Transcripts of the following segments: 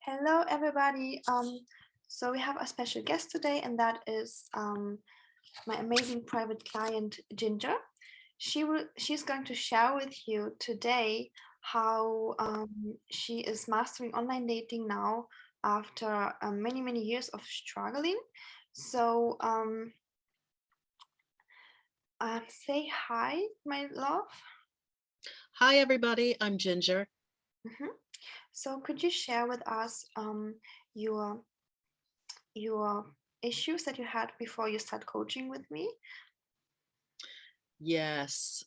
Hello, everybody. So we have a special guest today, and that is my amazing private client, Ginger. She's going to share with you today how she is mastering online dating now after many years of struggling. So say hi, my love. Hi, everybody. I'm Ginger. Mhm. So could you share with us your your issues that you had before you start coaching with me? Yes,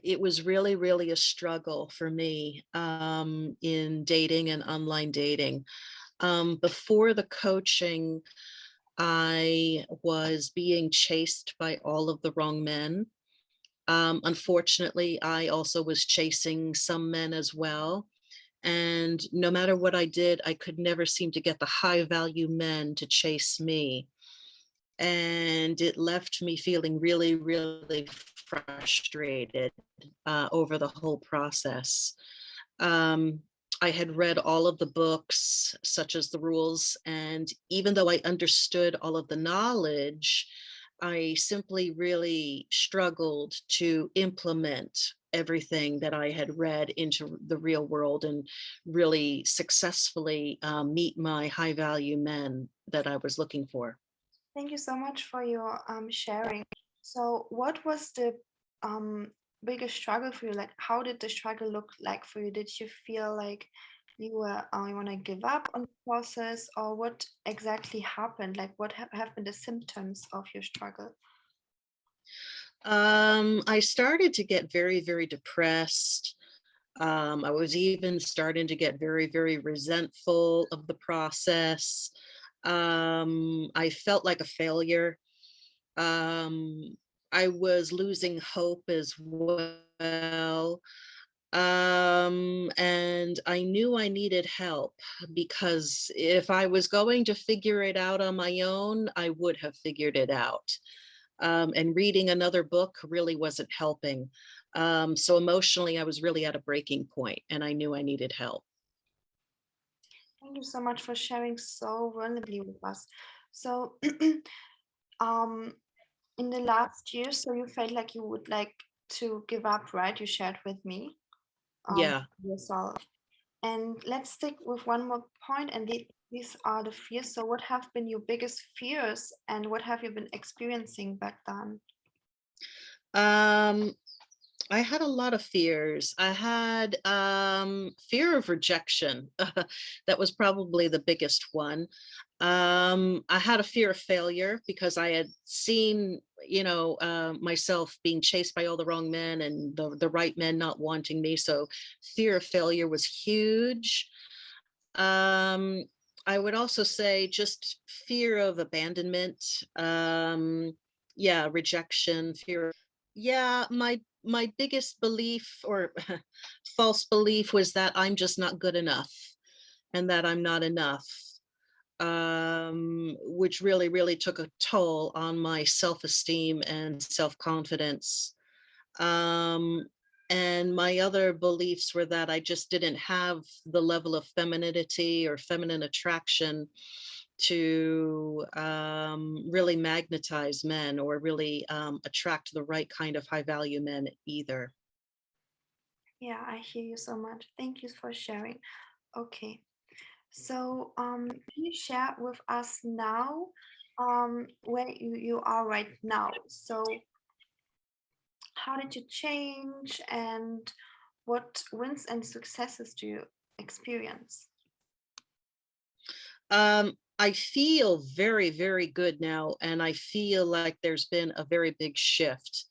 it was really a struggle for me in dating and online dating. Before the coaching, I was being chased by all of the wrong men. Unfortunately, I also was chasing some men as well. And no matter what I did, I could never seem to get the high value men to chase me. And it left me feeling really frustrated over the whole process. Um, I had read all of the books, such as the rules, and even though I understood all of the knowledge, I simply really struggled to implement everything that I had read into the real world and really successfully meet my high value men that I was looking for. Thank you so much for your sharing. So, what was the um, biggest struggle for you? Like, how did the struggle look like for you? Did you feel like you want to give up on the process, or what exactly happened? Like, what have been the symptoms of your struggle? I started to get very depressed. I was even starting to get very resentful of the process. I felt like a failure. Um, I was losing hope as well. And I knew I needed help because if I was going to figure it out on my own, I would have figured it out. And reading another book really wasn't helping. So emotionally, I was really at a breaking point and I knew I needed help. Thank you so much for sharing so vulnerably with us. So, um, in the last year, so you felt like you would like to give up, right? You shared with me, Yeah. yourself. And let's stick with one more point, and these are the fears. So, what have been your biggest fears, and what have you been experiencing back then? Um, I had a lot of fears. I had fear of rejection. That was probably the biggest one. I had a fear of failure because I had seen, myself being chased by all the wrong men and the right men not wanting me. So fear of failure was huge. Um, I would also say just fear of abandonment. Yeah, rejection, fear. Yeah, my biggest belief or false belief was that I'm just not good enough and that I'm not enough, which really took a toll on my self-esteem and self-confidence. Um, and my other beliefs were that I just didn't have the level of femininity or feminine attraction to really magnetize men or really attract the right kind of high value men either. Yeah, I hear you so much. Thank you for sharing. Okay, so can you share with us now where you are right now? So, how did you change, and what wins and successes do you experience? I feel very good now, and I feel like there's been a very big shift.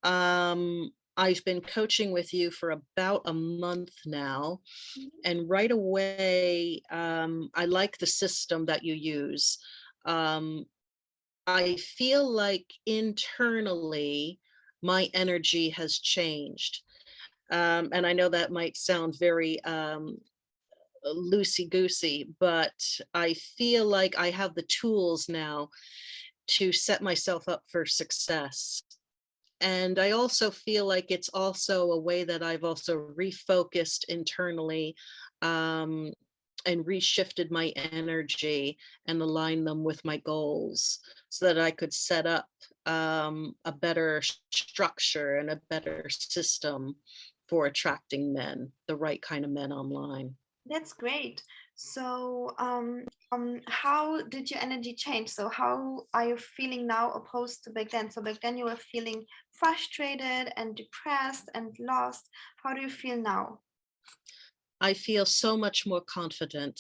I've been coaching with you for about a month now, Mhm. and right away, I like the system that you use. Um, I feel like internally, my energy has changed. And I know that might sound very loosey goosey, but I feel like I have the tools now to set myself up for success. And I also feel like it's also a way that I've also refocused internally. Um, and reshifted my energy and align them with my goals so that I could set up a better structure and a better system for attracting men, the right kind of men online. That's great. So, how did your energy change? So, how are you feeling now opposed to back then? So, back then you were feeling frustrated and depressed and lost. How do you feel now? I feel so much more confident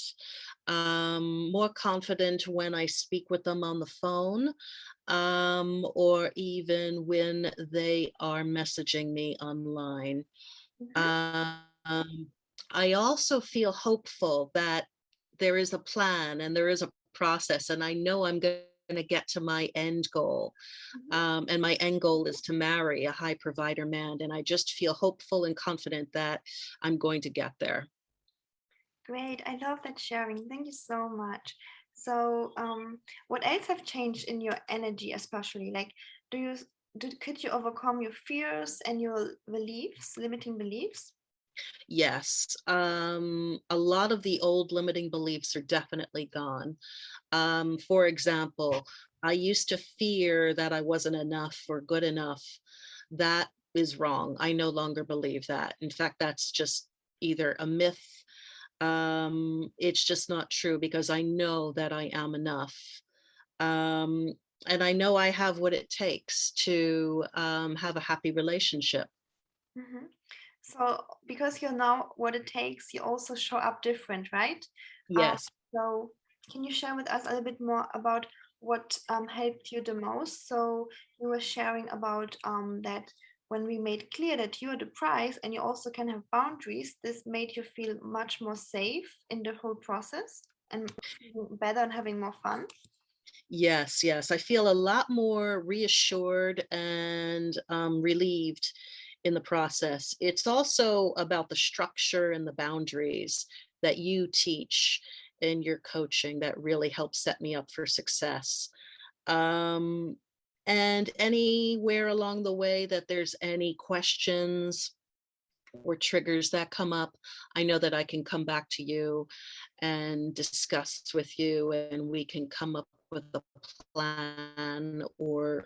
when I speak with them on the phone, or even when they are messaging me online. Mhm. Um, I also feel hopeful that there is a plan and there is a process, and I know I'm going to get to my end goal. Mhm. And my end goal is to marry a high provider man. And I just feel hopeful and confident that I'm going to get there. Great. I love that sharing. Thank you so much. So, what else have changed in your energy, especially? Like, do you could you overcome your fears and your beliefs, limiting beliefs? Yes, a lot of the old limiting beliefs are definitely gone. For example, I used to fear that I wasn't enough or good enough. That is wrong. I no longer believe that. In fact, that's just either a myth. It's just not true because I know that I am enough. Um, and I know I have what it takes to have a happy relationship. Mhm. So, because you know what it takes, you also show up different, right? Um, Yes. so, can you share with us a little bit more about what helped you the most? So, you were sharing about that when we made clear that you are the prize and you also can have boundaries, this made you feel much more safe in the whole process and feeling better and having more fun. Yes, yes. I feel a lot more reassured and relieved in the process. It's also about the structure and the boundaries that you teach in your coaching that really helps set me up for success. Um, and anywhere along the way that there's any questions or triggers that come up, I know that I can come back to you and discuss with you, and we can come up with a plan or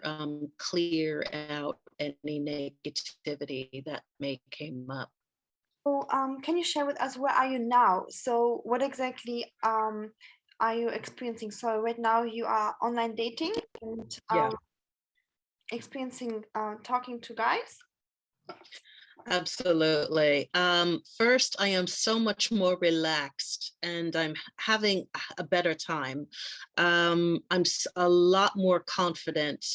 clear out any negativity that may came up. So, can you share with us where are you now? So, what exactly are you experiencing? So, right now you are online dating and Yeah, experiencing talking to guys. absolutely. First, I am so much more relaxed and I'm having a better time. A lot more confident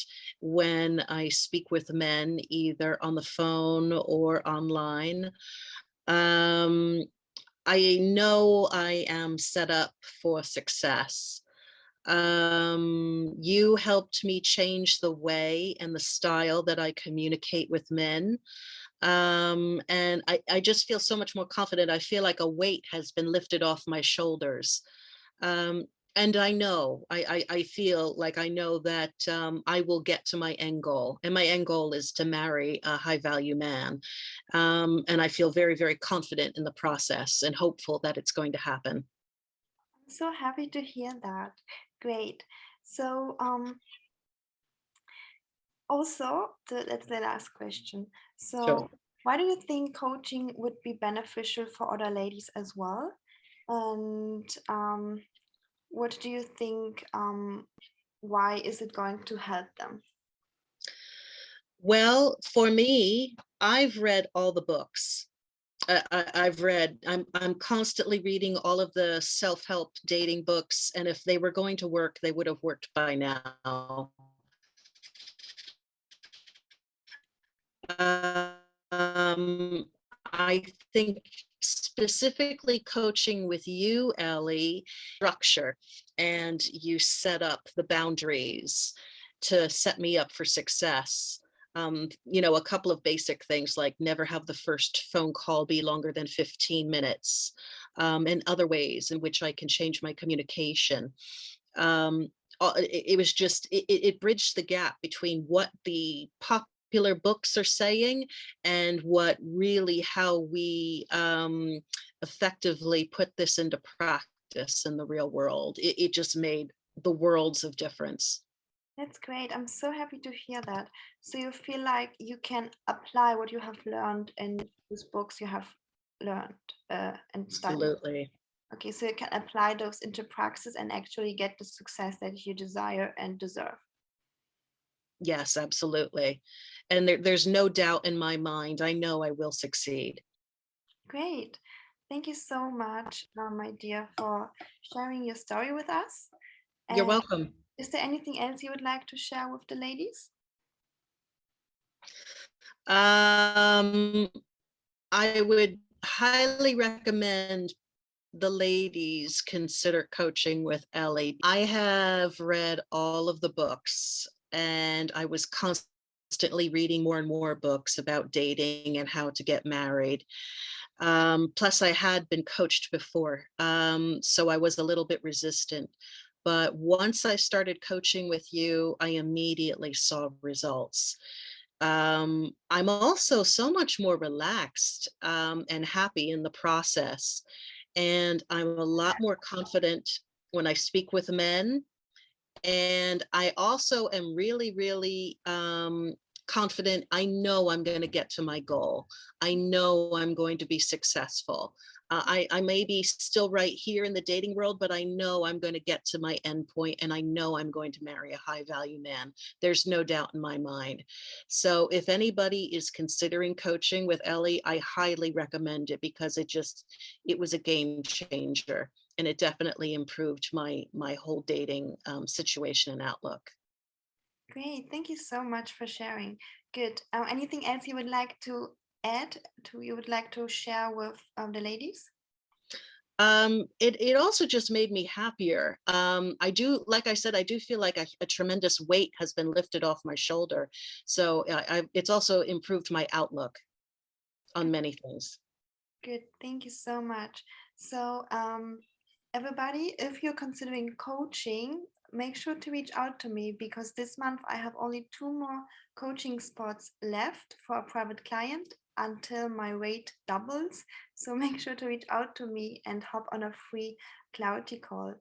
when I speak with men, either on the phone or online. Um, I know I am set up for success. You helped me change the way and the style that I communicate with men. And I just feel so much more confident. I feel like a weight has been lifted off my shoulders. Um, and I feel like I know that I will get to my end goal. And my end goal is to marry a high value man. And I feel very, very confident in the process and hopeful that it's going to happen. I'm so happy to hear that. Great. So, also, that's the last question. So, So, why do you think coaching would be beneficial for other ladies as well? And what do you think? Why is it going to help them? well, for me, I've read all the books. I've read. I'm constantly reading all of the self-help dating books, and if they were going to work, they would have worked by now. Um, I think specifically coaching with you, Ellie, structure, and you set up the boundaries to set me up for success. A couple of basic things like never have the first phone call be longer than 15 minutes, and other ways in which I can change my communication. Um, it was just, it bridged the gap between what the popular books are saying and what really how we effectively put this into practice practice in the real world. It just made the worlds of difference. That's great. I'm so happy to hear that. So you feel like you can apply what you have learned in these books you have learned and studied. Absolutely. Okay, so you can apply those into praxis and actually get the success that you desire and deserve. Yes, absolutely. And there's no doubt in my mind. I know I will succeed. Great. Thank you so much, my dear, for sharing your story with us. You're And welcome. is there anything else you would like to share with the ladies? Um, I would highly recommend the ladies consider coaching with Ellie. I have read all of the books and I was constantly reading more and more books about dating and how to get married. Plus, I had been coached before, so I was a little bit resistant. But once I started coaching with you, I immediately saw results. I'm also so much more relaxed and happy in the process. And I'm a lot more confident when I speak with men, and I also am really, really confident. I know I'm going to get to my goal. I know I'm going to be successful. I may be still right here in the dating world, but I know I'm going to get to my end point, and I know I'm going to marry a high value man. There's no doubt in my mind. So if anybody is considering coaching with Ellie, I highly recommend it because it was a game changer, and it definitely improved my whole dating situation and outlook. Great. Thank you so much for sharing. Good. Anything else you would like to add to you would like to share with the ladies? It also just made me happier. I do, like I said, I do feel like a tremendous weight has been lifted off my shoulder. So it's also improved my outlook on many things. Good. Thank you so much. So, everybody, if you're considering coaching, make sure to reach out to me because this month I have only 2 more coaching spots left for a private client until my rate doubles. So make sure to reach out to me and hop on a free clarity call.